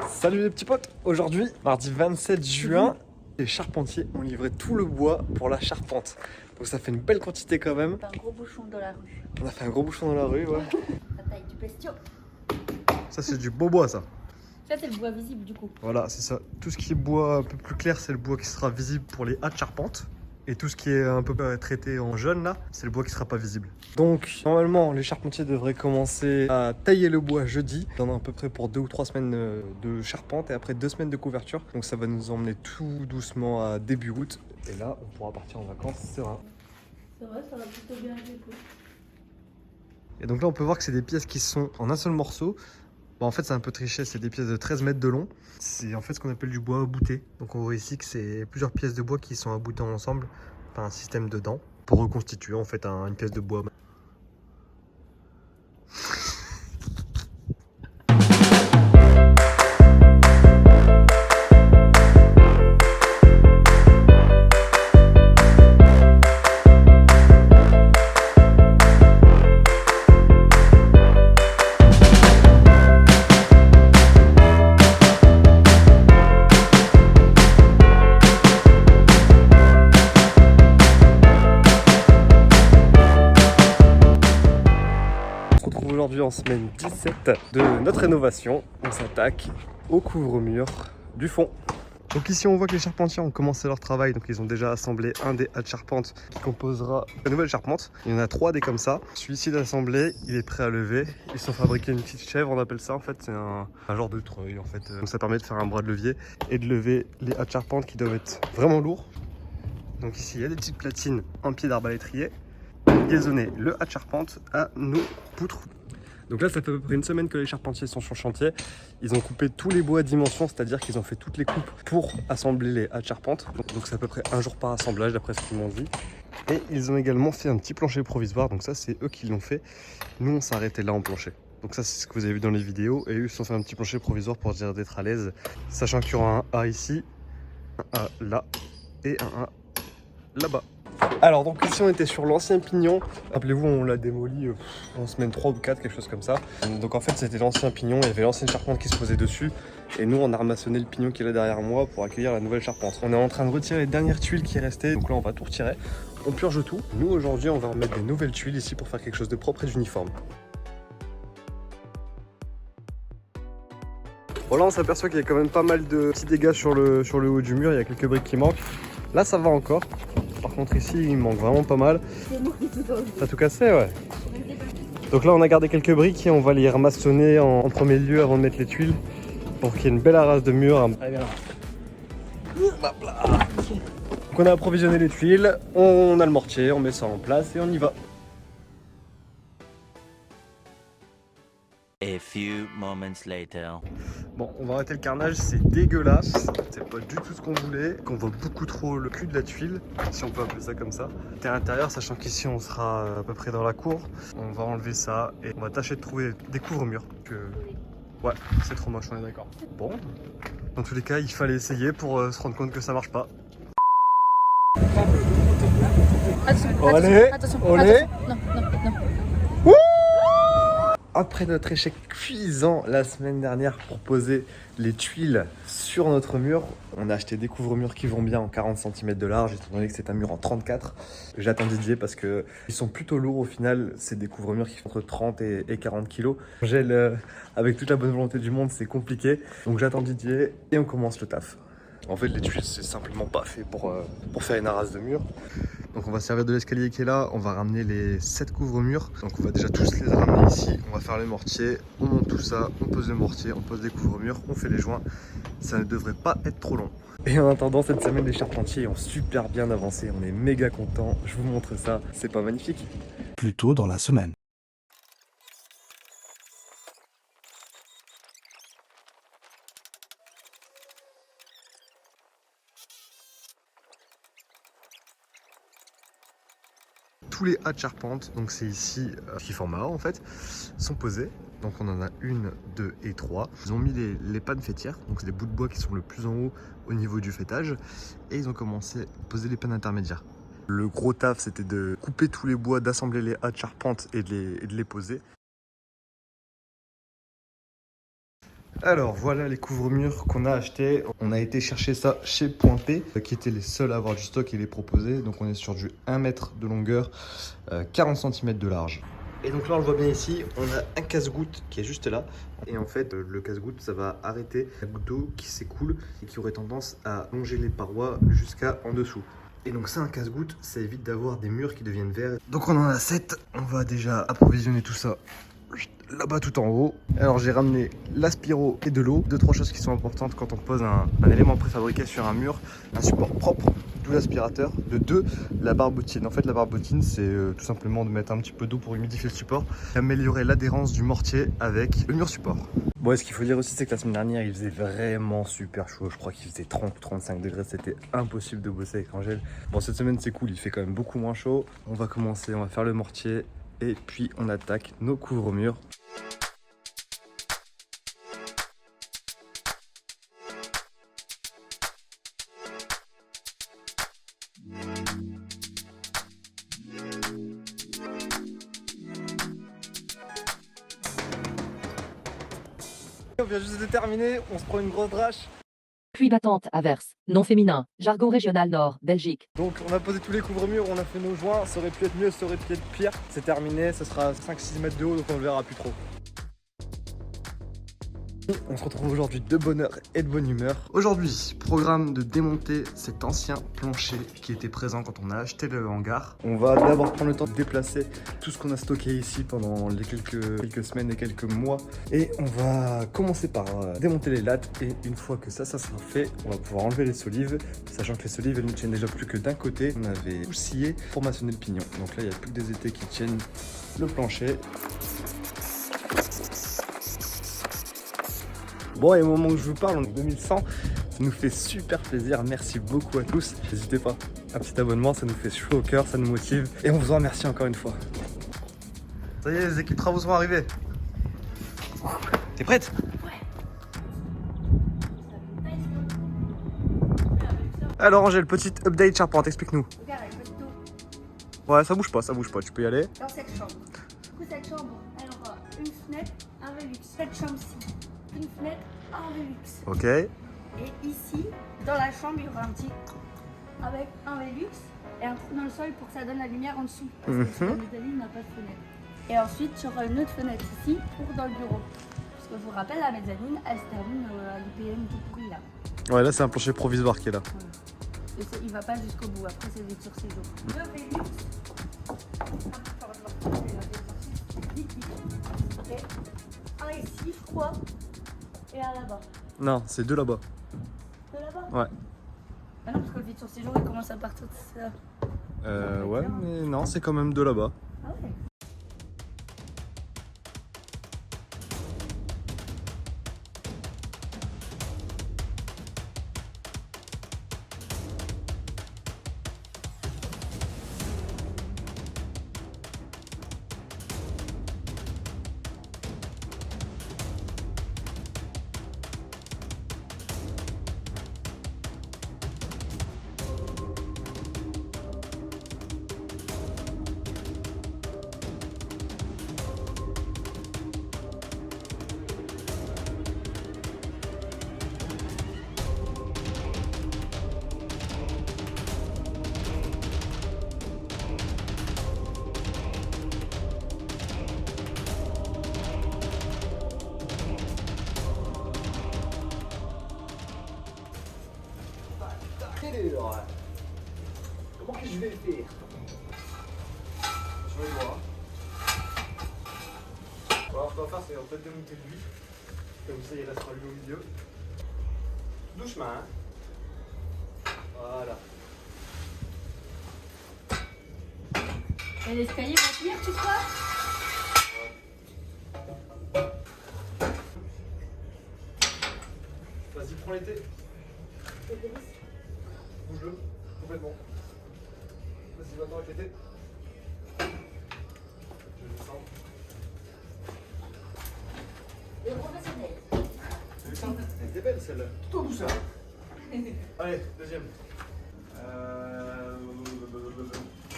Salut les petits potes. Aujourd'hui, mardi 27 juin, les charpentiers ont livré tout le bois pour la charpente. Donc ça fait une belle quantité quand même. Un gros bouchon dans la rue. On a fait un gros bouchon dans la rue, ouais. La taille du bestiau. Ça c'est du beau bois ça. Ça c'est le bois visible du coup. Voilà, c'est ça. Tout ce qui est bois un peu plus clair, c'est le bois qui sera visible pour les haies de charpente. Et tout ce qui est un peu traité en jaune là, c'est le bois qui sera pas visible. Donc normalement les charpentiers devraient commencer à tailler le bois jeudi. On en a à peu près pour 2 ou 3 semaines de charpente et après 2 semaines de couverture. Donc ça va nous emmener tout doucement à début août. Et là on pourra partir en vacances serein. C'est vrai, ça va plutôt bien du coup. Et donc là on peut voir que c'est des pièces qui sont en un seul morceau. Bon, en fait c'est un peu triché, c'est des pièces de 13 mètres de long. C'est en fait ce qu'on appelle du bois abouté. Donc on voit ici que c'est plusieurs pièces de bois qui sont aboutées ensemble par un système de dents pour reconstituer en fait une pièce de bois. Aujourd'hui en semaine 17 de notre rénovation, on s'attaque au couvre-mur du fond. Donc ici on voit que les charpentiers ont commencé leur travail, donc ils ont déjà assemblé un des haies de charpente qui composera la nouvelle charpente. Il y en a 3 des comme ça. Celui-ci d'assemblé, il est prêt à lever. Ils sont fabriqués une petite chèvre, on appelle ça en fait, c'est un genre de treuil en fait. Donc ça permet de faire un bras de levier et de lever les haies de charpente qui doivent être vraiment lourds. Donc ici il y a des petites platines en pied d'arbalétrier. Gazonner le haies de charpente à nos poutres. Donc là, ça fait à peu près une semaine que les charpentiers sont sur le chantier. Ils ont coupé tous les bois à dimension, c'est-à-dire qu'ils ont fait toutes les coupes pour assembler les haies de charpente. Donc c'est à peu près un jour par assemblage, d'après ce qu'ils m'ont dit. Et ils ont également fait un petit plancher provisoire, donc ça c'est eux qui l'ont fait. Nous on s'est arrêté là en plancher. Donc ça c'est ce que vous avez vu dans les vidéos. Et eux ils se sont fait un petit plancher provisoire pour dire d'être à l'aise. Sachant qu'il y aura un A ici, un A là et un A là-bas. Alors donc ici on était sur l'ancien pignon. Rappelez-vous on l'a démoli en semaine 3 ou 4, quelque chose comme ça. Donc en fait c'était l'ancien pignon, il y avait l'ancienne charpente qui se posait dessus. Et nous on a ramassonné le pignon qui est là derrière moi pour accueillir la nouvelle charpente. On est en train de retirer les dernières tuiles qui restaient, donc là on va tout retirer. On purge tout. Nous aujourd'hui on va remettre des nouvelles tuiles ici pour faire quelque chose de propre et d'uniforme. Bon là on s'aperçoit qu'il y a quand même pas mal de petits dégâts sur le haut du mur, il y a quelques briques qui manquent. Là ça va encore. Par contre ici il manque vraiment pas mal. T'as tout cassé, ouais. Donc là on a gardé quelques briques et on va les ramassonner en premier lieu avant de mettre les tuiles pour qu'il y ait une belle arrasse de mur. Allez, viens là. Donc on a approvisionné les tuiles, on a le mortier, on met ça en place et on y va. A few moments later. Bon, on va arrêter le carnage, c'est dégueulasse. C'est pas du tout ce qu'on voulait. Qu'on voit beaucoup trop le cul de la tuile, si on peut appeler ça comme ça. Et à l'intérieur, sachant qu'ici on sera à peu près dans la cour, on va enlever ça et on va tâcher de trouver des couvre-murs. Ouais, c'est trop moche, on est d'accord. Bon, dans tous les cas, il fallait essayer pour se rendre compte que ça marche pas. Allez, allez. Non, non, non. Après notre échec cuisant la semaine dernière pour poser les tuiles sur notre mur, on a acheté des couvre-murs qui vont bien en 40 cm de large, étant donné que c'est un mur en 34. J'attends Didier parce qu'ils sont plutôt lourds au final, c'est des couvre-murs qui font entre 30 et 40 kg. Gel avec toute la bonne volonté du monde, c'est compliqué. Donc j'attends Didier et on commence le taf. En fait les tuiles c'est simplement pas fait pour faire une arrasse de mur. Donc on va servir de l'escalier qui est là, on va ramener les 7 couvre-murs. Donc on va déjà tous les ramener ici, on va faire le mortier, on monte tout ça, on pose le mortier, on pose des couvre-murs, on fait les joints. Ça ne devrait pas être trop long. Et en attendant, cette semaine les charpentiers ont super bien avancé, on est méga contents. Je vous montre ça, c'est pas magnifique? Plus tôt dans la semaine. Tous les haies de charpente, donc c'est ici qui forment A en fait, sont posés. Donc on en a 1, 2 et 3. Ils ont mis les pannes fêtières, donc c'est des bouts de bois qui sont le plus en haut au niveau du fêtage. Et ils ont commencé à poser les pannes intermédiaires. Le gros taf c'était de couper tous les bois, d'assembler les haies de charpente et de les poser. Alors voilà les couvre-murs qu'on a achetés. On a été chercher ça chez Point P, qui étaient les seuls à avoir du stock et les proposer. Donc on est sur du 1 mètre de longueur, 40 cm de large. Et donc là on le voit bien ici, on a un casse-goutte qui est juste là. Et en fait le casse-goutte ça va arrêter la goutte d'eau qui s'écoule et qui aurait tendance à longer les parois jusqu'à en dessous. Et donc ça un casse-goutte, ça évite d'avoir des murs qui deviennent verts. Donc on en a 7, on va déjà approvisionner tout ça là-bas tout en haut. Alors j'ai ramené l'aspiro et de l'eau, 2-3 choses qui sont importantes quand on pose un élément préfabriqué sur un mur. Un support propre, d'où l'aspirateur. De 2, la barbotine. En fait la barbotine c'est tout simplement de mettre un petit peu d'eau pour humidifier le support et améliorer l'adhérence du mortier avec le mur support. Bon, et ce qu'il faut dire aussi c'est que la semaine dernière il faisait vraiment super chaud. Je crois qu'il faisait 30 ou 35 degrés, c'était impossible de bosser avec Angèle. Bon, cette semaine c'est cool, il fait quand même beaucoup moins chaud. On va commencer, on va faire le mortier et puis on attaque nos couvre-murs. On vient juste de terminer, on se prend une grosse drache. Pluie battante, averse, non féminin, jargon régional nord, Belgique. Donc on a posé tous les couvre-murs, on a fait nos joints, ça aurait pu être mieux, ça aurait pu être pire. C'est terminé, ça sera 5-6 mètres de haut donc on le verra plus trop. On se retrouve aujourd'hui de bonne heure et de bonne humeur. Aujourd'hui, programme de démonter cet ancien plancher qui était présent quand on a acheté le hangar. On va d'abord prendre le temps de déplacer tout ce qu'on a stocké ici pendant les quelques semaines et quelques mois. Et on va commencer par démonter les lattes. Et une fois que ça sera fait, on va pouvoir enlever les solives. Sachant que les solives, elles ne tiennent déjà plus que d'un côté. On avait tout scié pour maçonner le pignon. Donc là, il n'y a plus que des étais qui tiennent le plancher. Bon, et au moment où je vous parle, on est 2100, ça nous fait super plaisir, merci beaucoup à tous. N'hésitez pas, un petit abonnement, ça nous fait chaud au cœur, ça nous motive. Et on vous en remercie encore une fois. Ça y est, les équipes travaux sont arrivées. T'es prête? Ouais. Alors Angèle, petite update charpente, explique-nous. Regarde, avec le dos Ouais, ça bouge pas, tu peux y aller. dans cette chambre. Du coup, cette chambre, elle aura une fenêtre, un Velux. Cette chambre-ci, une fenêtre, un Velux. Ok. Et ici, dans la chambre, il y aura un petit avec un Velux et un trou dans le sol pour que ça donne la lumière en dessous. Parce que la mezzanine n'a pas de fenêtre. Et ensuite, il y aura une autre fenêtre ici pour dans le bureau. Parce que je vous rappelle, la mezzanine, elle se termine à l'IPM tout pourri là. Ouais, là c'est un plancher provisoire qui est là. Voilà. Et il va pas jusqu'au bout, après c'est vite sur ses jours. Le Velux. Et un ici, je crois. Et un là-bas. Non, c'est deux là-bas. De là-bas? Ouais. Ah non, parce que le vide sur ses jours, il commence à partir de ça. Ouais, mais non, c'est quand même deux là-bas. Ah ouais. Comment que je vais le faire? Je vais voir. Alors ce qu'on va faire c'est en fait démonter lui. Comme ça il restera lui au milieu. Doucement hein. Voilà. Et l'escalier va tenir, tu crois? Vas-y, prends l'été. Bouge-le, complètement. Vas-y, maintenant avec l'été. Je descends. Et professionnel. Tu descends? Elle était belle celle-là. Tout en douceur. Allez, deuxième.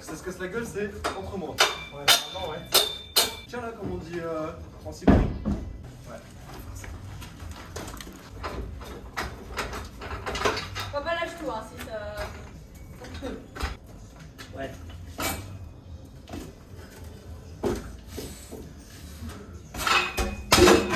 Ça se casse la gueule, c'est entre moi. Ouais, maintenant, ouais. Tiens là, comme on dit en cycle. Ouais. hein, si ça. Ouais.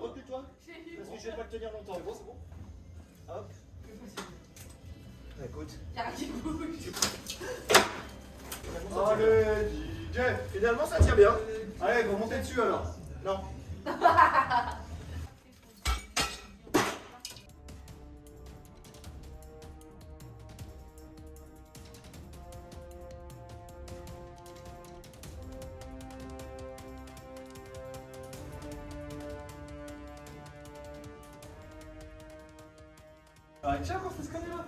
Recule-toi. Parce que je vais pas te tenir longtemps. C'est bon, c'est bon. Hop. Écoute. Allez, DJ. Finalement, ça tient bien. Allez, vous montez dessus alors. Non. Ah, tiens, encore cette caméra.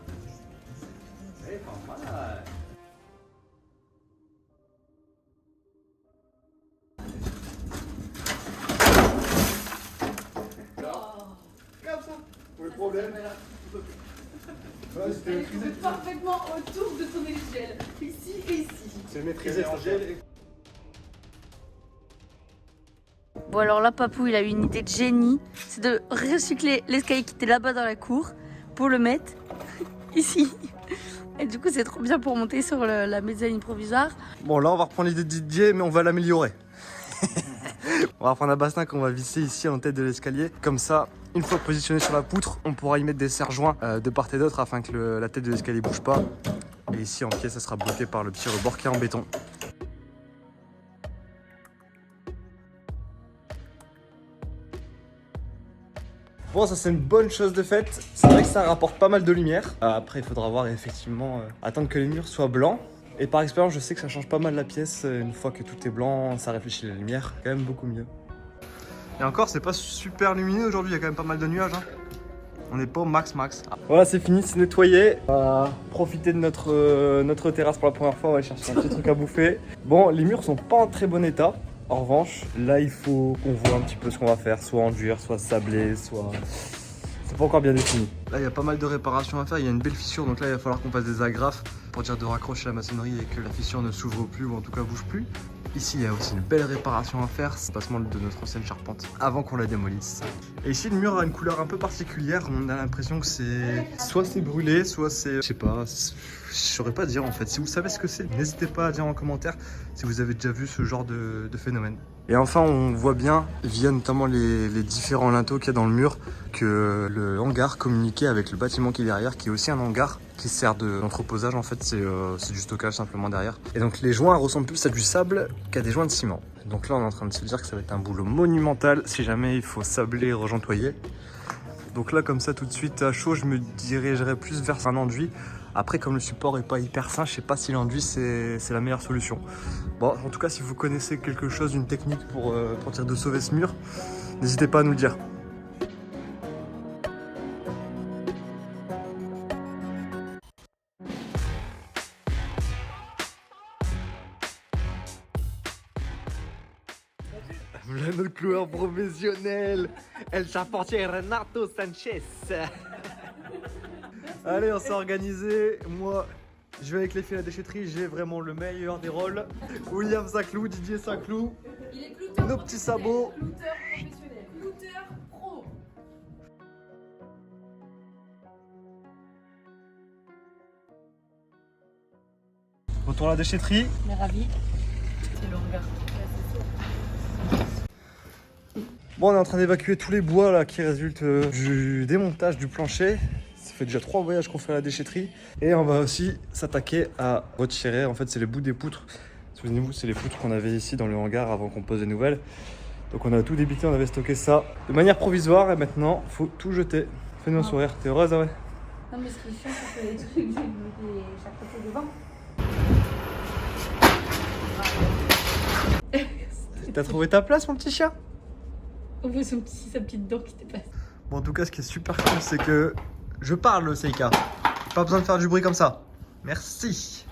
C'est pas mal. Comme ça. Le problème. Ouais, c'était maîtrisé. Parfaitement autour de ton échelle. Ici et ici. C'est maîtrisé, Angèle. Bon alors là Papou il a eu une idée de génie, c'est de recycler l'escalier qui était là-bas dans la cour pour le mettre ici. Et du coup c'est trop bien pour monter sur la mezzanine provisoire. Bon là on va reprendre l'idée de Didier mais on va l'améliorer. On va reprendre un bassin qu'on va visser ici en tête de l'escalier. Comme ça, une fois positionné sur la poutre, on pourra y mettre des serre-joints de part et d'autre afin que la tête de l'escalier bouge pas. Et ici en pied ça sera bloqué par le petit rebord qui est en béton. Bon, ça c'est une bonne chose de faite. C'est vrai que ça rapporte pas mal de lumière. Après, il faudra voir effectivement attendre que les murs soient blancs. Et par expérience, je sais que ça change pas mal la pièce. Une fois que tout est blanc, ça réfléchit la lumière. Quand même beaucoup mieux. Et encore, c'est pas super lumineux aujourd'hui. Il y a quand même pas mal de nuages. Hein. On n'est pas au max. Voilà, c'est fini, c'est nettoyé. On va profiter de notre terrasse pour la première fois. On va aller chercher un petit truc à bouffer. Bon, les murs sont pas en très bon état. En revanche, là il faut qu'on voit un petit peu ce qu'on va faire, soit enduire, soit sabler, soit... C'est pas encore bien défini. Là il y a pas mal de réparations à faire, il y a une belle fissure, donc là il va falloir qu'on fasse des agrafes pour dire de raccrocher la maçonnerie et que la fissure ne s'ouvre plus ou en tout cas bouge plus. Ici il y a aussi une belle réparation à faire, c'est le passement de notre ancienne charpente avant qu'on la démolisse. Et ici le mur a une couleur un peu particulière, on a l'impression que c'est... Soit c'est brûlé, soit c'est... Je sais pas, je saurais pas dire en fait. Si vous savez ce que c'est, n'hésitez pas à dire en commentaire si vous avez déjà vu ce genre de phénomène. Et enfin on voit bien, via notamment les différents linteaux qu'il y a dans le mur, que le hangar communiquait avec le bâtiment qui est derrière, qui est aussi un hangar qui sert d'entreposage en fait, c'est du stockage simplement derrière. Et donc les joints ressemblent plus à du sable qu'à des joints de ciment. Donc là on est en train de se dire que ça va être un boulot monumental si jamais il faut sabler et regentoyer. Donc là comme ça tout de suite à chaud je me dirigerai plus vers un enduit. Après comme le support est pas hyper fin, je sais pas si l'enduit c'est la meilleure solution. Bon en tout cas si vous connaissez quelque chose, une technique pour dire de sauver ce mur, n'hésitez pas à nous le dire. Là, notre cloueur professionnel, El Charpentier Renato Sanchez. Allez, on s'est organisé. Moi, je vais avec les filles à la déchetterie. J'ai vraiment le meilleur des rôles. William Saclou, Didier Saclou. Il est clouteur. Nos petits sabots. Clouteur professionnel. Clouteur pro. Retour à la déchetterie. Mais ravi. C'est le hangar. Bon, on est en train d'évacuer tous les bois là qui résultent du démontage du plancher. Ça fait déjà 3 voyages qu'on fait à la déchetterie. Et on va aussi s'attaquer à retirer. En fait, c'est les bouts des poutres. Souvenez-vous, c'est les poutres qu'on avait ici dans le hangar avant qu'on pose des nouvelles. Donc on a tout débité, on avait stocké ça de manière provisoire et maintenant, faut tout jeter. Fais-nous un sourire. T'es heureuse, ouais? Non, mais ce qui est chiant, c'est que les trucs, j'ai chaque côté devant. T'as trouvé ta place, mon petit chien? On voit sa petite dent qui dépasse. Bon, en tout cas, ce qui est super cool, c'est que je parle, Seika. Pas besoin de faire du bruit comme ça. Merci.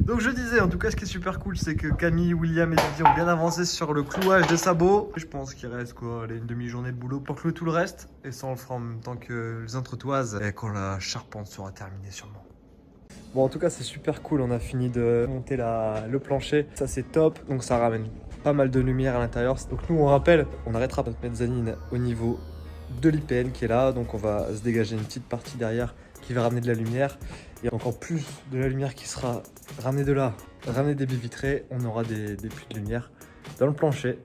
Donc je disais, en tout cas, ce qui est super cool, c'est que Camille, William et Didier ont bien avancé sur le clouage des sabots. Je pense qu'il reste quoi, allez, une demi-journée de boulot pour clouer tout le reste. Et ça, on le fera en même temps que les entretoises et quand la charpente sera terminée sûrement. Bon, en tout cas, c'est super cool. On a fini de monter le plancher. Ça, c'est top. Donc ça ramène pas mal de lumière à l'intérieur. Donc nous, on rappelle, on arrêtera notre mezzanine au niveau de l'IPN qui est là. Donc on va se dégager une petite partie derrière qui va ramener de la lumière. Et encore plus de la lumière qui sera ramenée de là, ramenée des baies vitrées. On aura des puits de lumière dans le plancher.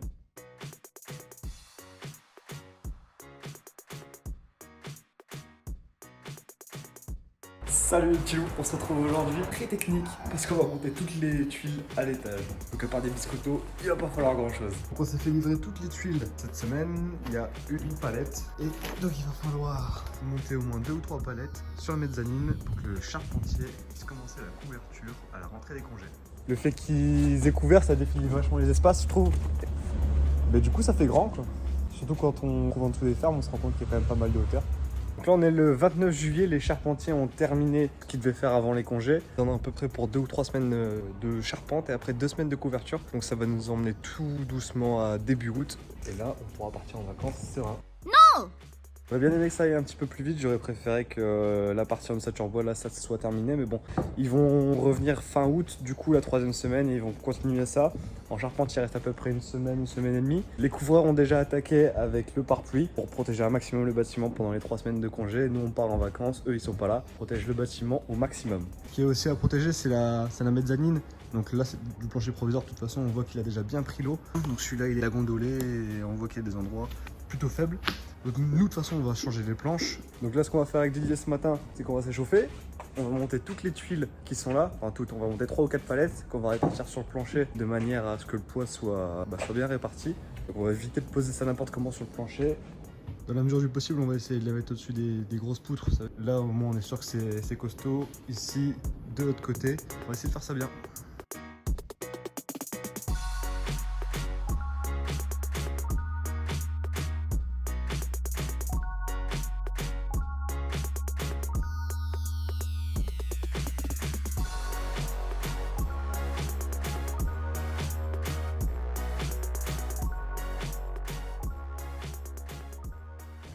Salut les petits loups, on se retrouve aujourd'hui très technique parce qu'on va monter toutes les tuiles à l'étage. Donc à part des biscottos, il va pas falloir grand chose. Donc on s'est fait livrer toutes les tuiles cette semaine, il y a une palette et donc il va falloir monter au moins 2 ou 3 palettes sur la mezzanine pour que le charpentier puisse commencer la couverture à la rentrée des congés. Le fait qu'ils aient couvert, ça définit vachement les espaces, je trouve. Mais du coup ça fait grand quoi. Surtout quand on trouve en dessous des fermes, on se rend compte qu'il y a quand même pas mal de hauteur. Donc là on est le 29 juillet, les charpentiers ont terminé ce qu'ils devaient faire avant les congés. On a à peu près pour 2 ou 3 semaines de charpente et après 2 semaines de couverture. Donc ça va nous emmener tout doucement à début août. Et là on pourra partir en vacances serein. Non! J'aurais bien aimé que ça aille un petit peu plus vite, j'aurais préféré que la partie en Saturbois là ça soit terminé. Mais bon, ils vont revenir fin août, du coup la 3e semaine et ils vont continuer ça. En charpente, il reste à peu près une semaine et demie. Les couvreurs ont déjà attaqué avec le pare-pluie pour protéger un maximum le bâtiment pendant les 3 semaines de congé. Nous, on part en vacances, eux, ils sont pas là. On protège le bâtiment au maximum. Ce qui est aussi à protéger, c'est la mezzanine. Donc là, c'est du plancher provisoire. De toute façon, on voit qu'il a déjà bien pris l'eau. Donc celui-là, il est à gondoler et on voit qu'il y a des endroits plutôt faibles. Donc nous, de toute façon, on va changer les planches. Donc là, ce qu'on va faire avec Didier ce matin, c'est qu'on va s'échauffer. On va monter toutes les tuiles qui sont là, enfin toutes, on va monter 3 ou 4 palettes qu'on va répartir sur le plancher de manière à ce que le poids soit bien réparti. Donc on va éviter de poser ça n'importe comment sur le plancher. Dans la mesure du possible, on va essayer de les mettre au-dessus des grosses poutres. Là au moins on est sûr que c'est costaud. Ici, de l'autre côté, on va essayer de faire ça bien.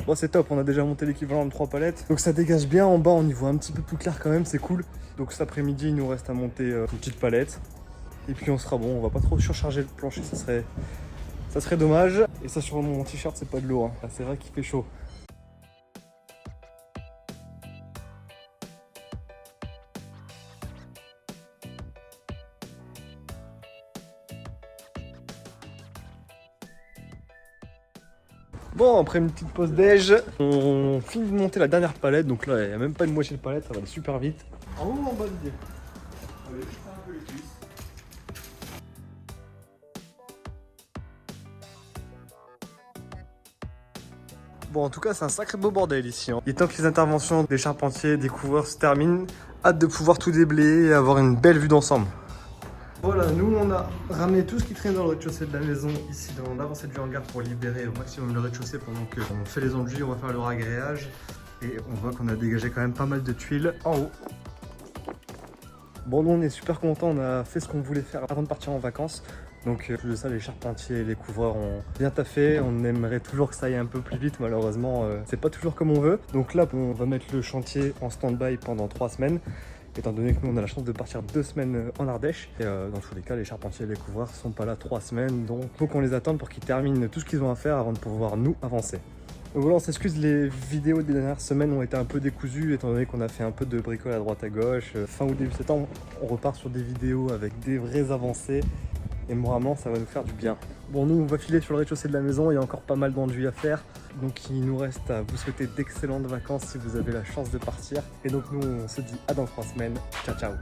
Bon c'est top, on a déjà monté l'équivalent de 3 palettes. Donc ça dégage bien en bas, on y voit un petit peu plus clair quand même, c'est cool. Donc cet après-midi il nous reste à monter une petite palette. Et puis on sera bon, on va pas trop surcharger le plancher, ça serait dommage. Et ça sur mon t-shirt c'est pas de l'eau, hein. C'est vrai qu'il fait chaud. Bon, après une petite pause déj, on finit de monter la dernière palette. Donc là, il n'y a même pas une moitié de palette, ça va aller super vite. En haut ou en bas de dire. Allez, je fais un peu les cuisses. Bon, en tout cas, c'est un sacré beau bordel ici. Il est temps que les interventions des charpentiers, des couvreurs se terminent. Hâte de pouvoir tout déblayer et avoir une belle vue d'ensemble. Voilà, nous on a ramené tout ce qui traîne dans le rez-de-chaussée de la maison ici dans l'avancée du hangar pour libérer au maximum le rez-de-chaussée pendant qu'on fait les enduits, on va faire le ragréage et on voit qu'on a dégagé quand même pas mal de tuiles en haut. Bon, nous on est super contents, on a fait ce qu'on voulait faire avant de partir en vacances. Donc plus de ça, les charpentiers et les couvreurs ont bien taffé. On aimerait toujours que ça aille un peu plus vite, malheureusement c'est pas toujours comme on veut. Donc là on va mettre le chantier en stand-by pendant 3 semaines. Étant donné que nous on a la chance de partir 2 semaines en Ardèche. Et dans tous les cas les charpentiers et les couvreurs sont pas là 3 semaines. Donc faut qu'on les attende pour qu'ils terminent tout ce qu'ils ont à faire avant de pouvoir nous avancer. Donc voilà, on s'excuse, les vidéos des dernières semaines ont été un peu décousues étant donné qu'on a fait un peu de bricole à droite à gauche. Fin août, début septembre, on repart sur des vidéos avec des vraies avancées. Et moralement ça va nous faire du bien. Bon, nous on va filer sur le rez-de-chaussée de la maison, il y a encore pas mal d'enduits à faire. Donc il nous reste à vous souhaiter d'excellentes vacances si vous avez la chance de partir. Et donc nous on se dit à dans 3 semaines. Ciao ciao.